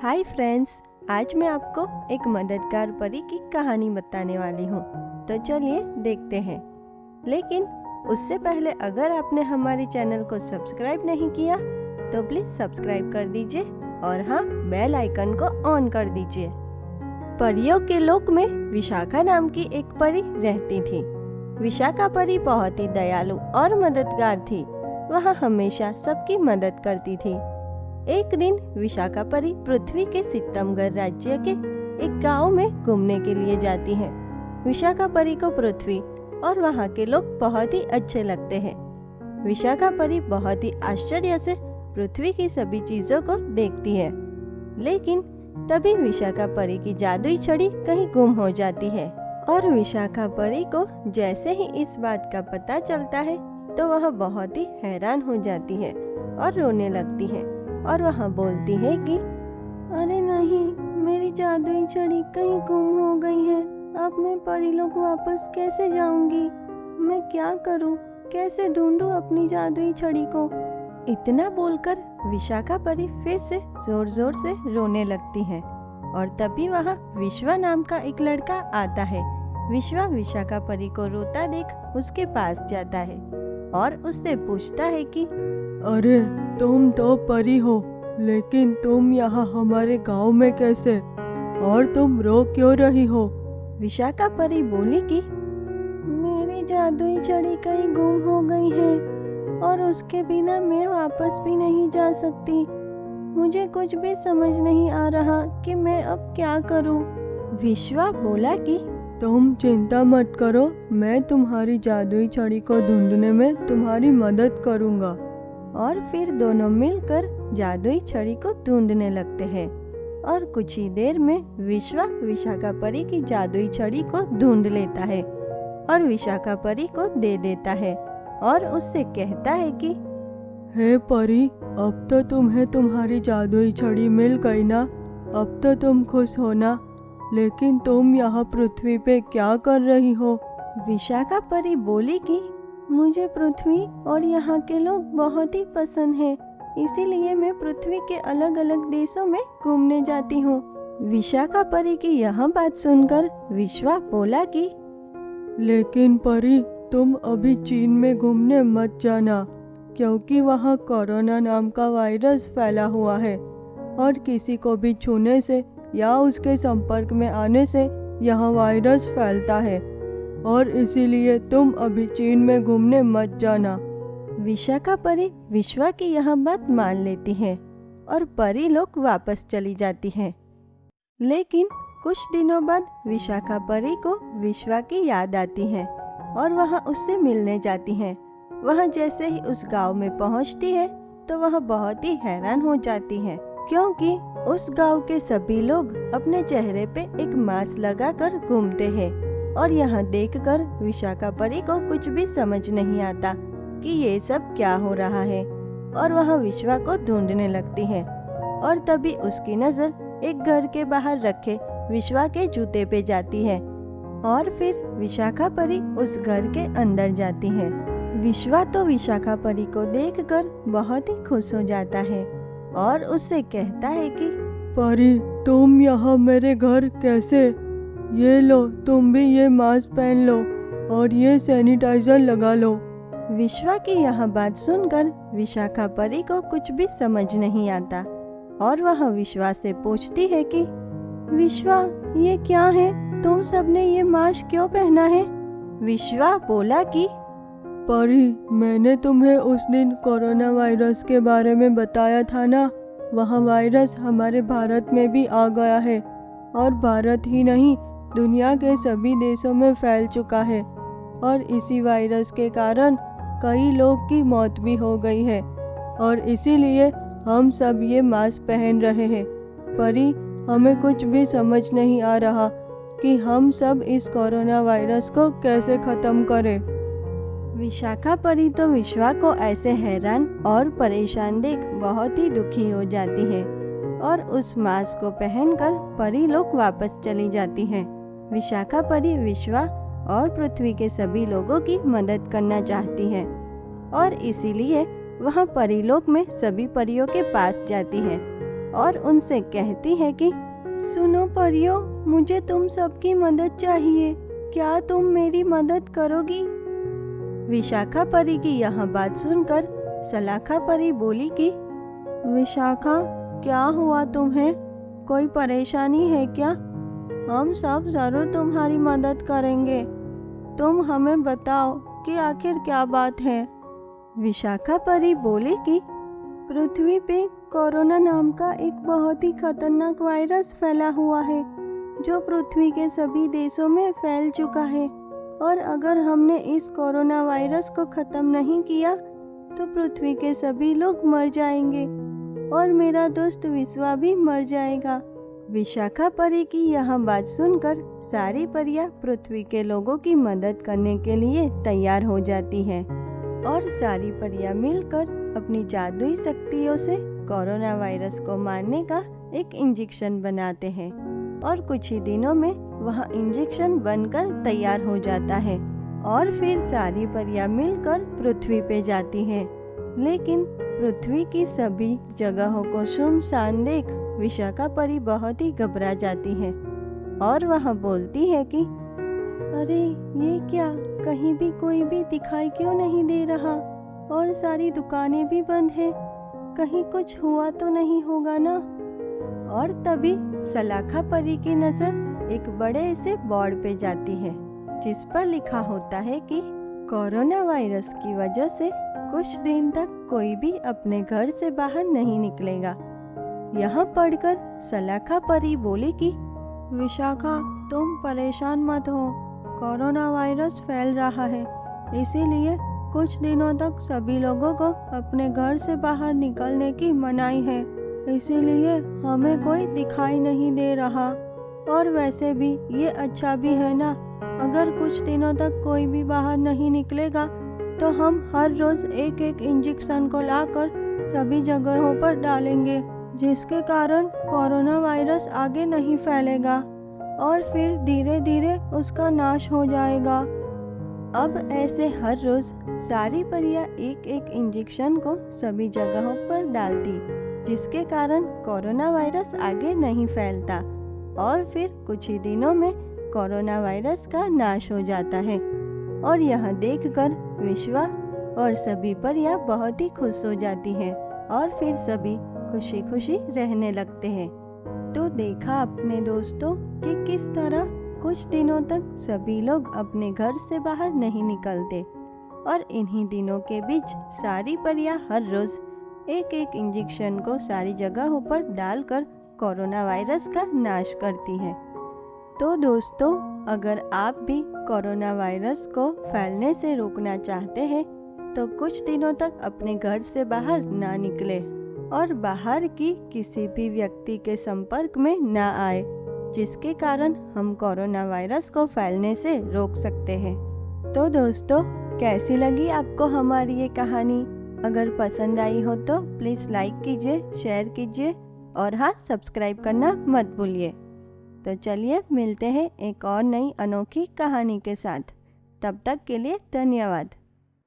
Hi friends, आज मैं आपको एक मददगार परी की कहानी बताने वाली हूँ। तो चलिए देखते हैं। लेकिन उससे पहले अगर आपने हमारे चैनल को सब्सक्राइब नहीं किया तो प्लीज सब्सक्राइब कर दीजिए और हाँ, बेल आइकन को ऑन कर दीजिए। परियों के लोक में विशाखा नाम की एक परी रहती थी। विशाखा परी बहुत ही दयालु और मददगार थी। वह हमेशा सबकी मदद करती थी। एक दिन विशाखा परी पृथ्वी के सितमगढ़ राज्य के एक गांव में घूमने के लिए जाती है। विशाखा परी को पृथ्वी और वहां के लोग बहुत ही अच्छे लगते हैं। विशाखा परी बहुत ही आश्चर्य से पृथ्वी की सभी चीजों को देखती है। लेकिन तभी विशाखा परी की जादुई छड़ी कहीं गुम हो जाती है और विशाखा परी को जैसे ही इस बात का पता चलता है तो वह बहुत ही हैरान हो जाती है और रोने लगती है और वह बोलती है कि अरे नहीं, मेरी जादुई छड़ी कहीं गुम हो गई है। अब मैं परीलोक वापस कैसे जाऊंगी? मैं क्या करूं? कैसे ढूंढूं अपनी जादुई छड़ी को? इतना बोलकर विशाखा परी फिर से जोर जोर से रोने लगती है और तभी वहाँ विश्वा नाम का एक लड़का आता है। विश्वा विशाखा परी को रोता देख उसके पास जाता है और उससे पूछता है कि अरे, तुम तो परी हो, लेकिन तुम यहाँ हमारे गांव में कैसे? और तुम रो क्यों रही हो? विशाखा परी बोली कि मेरी जादुई छड़ी कहीं गुम हो गई है और उसके बिना मैं वापस भी नहीं जा सकती। मुझे कुछ भी समझ नहीं आ रहा कि मैं अब क्या करूं। विश्वा बोला कि तुम चिंता मत करो, मैं तुम्हारी जादुई छड़ी को ढूंढने में तुम्हारी मदद करूँगा। और फिर दोनों मिलकर जादुई छड़ी को ढूंढने लगते हैं और कुछ ही देर में विश्वा विशाखा परी की जादुई छड़ी को ढूंढ लेता है और विशाखा परी को दे देता है और उससे कहता है कि हे परी, अब तो तुम्हें तुम्हारी जादुई छड़ी मिल गई ना। अब तो तुम खुश हो ना। लेकिन तुम यहाँ पृथ्वी पे क्या कर रही हो? विशाखा परी बोली कि मुझे पृथ्वी और यहाँ के लोग बहुत ही पसंद हैं, इसीलिए मैं पृथ्वी के अलग अलग देशों में घूमने जाती हूँ। विशाखा परी की यह बात सुनकर विश्वा बोला कि लेकिन परी, तुम अभी चीन में घूमने मत जाना, क्योंकि वहाँ कोरोना नाम का वायरस फैला हुआ है और किसी को भी छूने से या उसके संपर्क में आने से यह वायरस फैलता है और इसीलिए तुम अभी चीन में घूमने मत जाना। विशाखा परी विश्वा की यह बात मान लेती है और परी लोग वापस चली जाती हैं। लेकिन कुछ दिनों बाद विशाखा परी को विश्वा की याद आती है और वह उससे मिलने जाती है। वह जैसे ही उस गांव में पहुंचती है तो वह बहुत ही हैरान हो जाती है, क्योंकि उस गांव के सभी लोग अपने चेहरे पे एक मास्क लगाकर घूमते हैं और यह देखकर विशाखा परी को कुछ भी समझ नहीं आता कि ये सब क्या हो रहा है और वह विश्वा को ढूंढने लगती है। और तभी उसकी नजर एक घर के बाहर रखे विश्वा के जूते पे जाती है और फिर विशाखा परी उस घर के अंदर जाती है। विश्वा तो विशाखा परी को देखकर बहुत ही खुश हो जाता है और उससे कहता है कि परी, तुम यहाँ मेरे घर कैसे? ये लो, तुम भी ये मास्क पहन लो और ये सैनिटाइजर लगा लो। विश्वा की यह बात सुनकर विशाखा परी को कुछ भी समझ नहीं आता और वह विश्वा से पूछती है कि विश्वा, ये क्या है? तुम सबने ये मास्क क्यों पहना है? विश्वा बोला कि परी, मैंने तुम्हें उस दिन कोरोना वायरस के बारे में बताया था ना। वह वायरस हमारे भारत में भी आ गया है और भारत ही नहीं, दुनिया के सभी देशों में फैल चुका है और इसी वायरस के कारण कई लोग की मौत भी हो गई है और इसीलिए हम सब ये मास्क पहन रहे हैं। परी, हमें कुछ भी समझ नहीं आ रहा कि हम सब इस कोरोना वायरस को कैसे खत्म करें। विशाखा परी तो विश्वा को ऐसे हैरान और परेशान देख बहुत ही दुखी हो जाती है और उस मास्क को पहनकर परी लोग वापस चली जाती हैं। विशाखा परी विश्वा और पृथ्वी के सभी लोगों की मदद करना चाहती है और इसीलिए वह परीलोक में सभी परियों के पास जाती है और उनसे कहती है कि सुनो परियों, मुझे तुम सबकी मदद चाहिए। क्या तुम मेरी मदद करोगी? विशाखा परी की यह बात सुनकर सलाखा परी बोली कि विशाखा, क्या हुआ तुम्हें? कोई परेशानी है क्या? हम सब जरूर तुम्हारी मदद करेंगे। तुम हमें बताओ कि आखिर क्या बात है। विशाखा परी बोली कि पृथ्वी पे कोरोना नाम का एक बहुत ही खतरनाक वायरस फैला हुआ है जो पृथ्वी के सभी देशों में फैल चुका है, और अगर हमने इस कोरोना वायरस को ख़त्म नहीं किया तो पृथ्वी के सभी लोग मर जाएंगे और मेरा दोस्त विश्वा भी मर जाएगा। विशाखा परी की यह बात सुनकर सारी परियां पृथ्वी के लोगों की मदद करने के लिए तैयार हो जाती हैं और सारी परियां मिलकर अपनी जादुई शक्तियों से कोरोना वायरस को मारने का एक इंजेक्शन बनाते हैं और कुछ ही दिनों में वह इंजेक्शन बनकर तैयार हो जाता है और फिर सारी परियां मिलकर पृथ्वी पे जाती हैं। लेकिन पृथ्वी की सभी जगहों को सुनसान देख विशाखा परी बहुत ही घबरा जाती है और वह बोलती है कि अरे ये क्या, कहीं भी कोई भी दिखाई क्यों नहीं दे रहा और सारी दुकानें भी बंद हैं। कहीं कुछ हुआ तो नहीं होगा ना? और तभी सलाखा परी की नज़र एक बड़े से बोर्ड पे जाती है जिस पर लिखा होता है कि कोरोना वायरस की वजह से कुछ दिन तक कोई भी अपने घर से बाहर नहीं निकलेगा। यह पढ़कर सलाखा परी बोली कि विशाखा, तुम परेशान मत हो। कोरोना वायरस फैल रहा है, इसीलिए कुछ दिनों तक सभी लोगों को अपने घर से बाहर निकलने की मनाही है। इसीलिए हमें कोई दिखाई नहीं दे रहा, और वैसे भी ये अच्छा भी है ना। अगर कुछ दिनों तक कोई भी बाहर नहीं निकलेगा तो हम हर रोज़ एक एक इंजेक्शन को लाकर सभी जगहों पर डालेंगे, जिसके कारण कोरोना वायरस आगे नहीं फैलेगा और फिर धीरे धीरे उसका नाश हो जाएगा। अब ऐसे हर रोज़ सारी परियां एक एक इंजेक्शन को सभी जगहों पर डालती, जिसके कारण कोरोना वायरस आगे नहीं फैलता और फिर कुछ ही दिनों में कोरोना वायरस का नाश हो जाता है। और यह देखकर विश्वा और सभी परियां बहुत ही खुश हो जाती हैं और फिर सभी खुशी खुशी रहने लगते हैं। तो देखा अपने दोस्तों कि किस तरह कुछ दिनों तक सभी लोग अपने घर से बाहर नहीं निकलते और इन्हीं दिनों के बीच सारी परियां हर रोज़ एक एक इंजेक्शन को सारी जगहों पर डालकर कोरोना वायरस का नाश करती हैं। तो दोस्तों, अगर आप भी कोरोना वायरस को फैलने से रोकना चाहते हैं तो कुछ दिनों तक अपने घर से बाहर ना निकले और बाहर की किसी भी व्यक्ति के संपर्क में ना आए, जिसके कारण हम कोरोना वायरस को फैलने से रोक सकते हैं। तो दोस्तों, कैसी लगी आपको हमारी ये कहानी? अगर पसंद आई हो तो प्लीज़ लाइक कीजिए, शेयर कीजिए और हाँ, सब्सक्राइब करना मत भूलिए। तो चलिए मिलते हैं एक और नई अनोखी कहानी के साथ। तब तक के लिए धन्यवाद।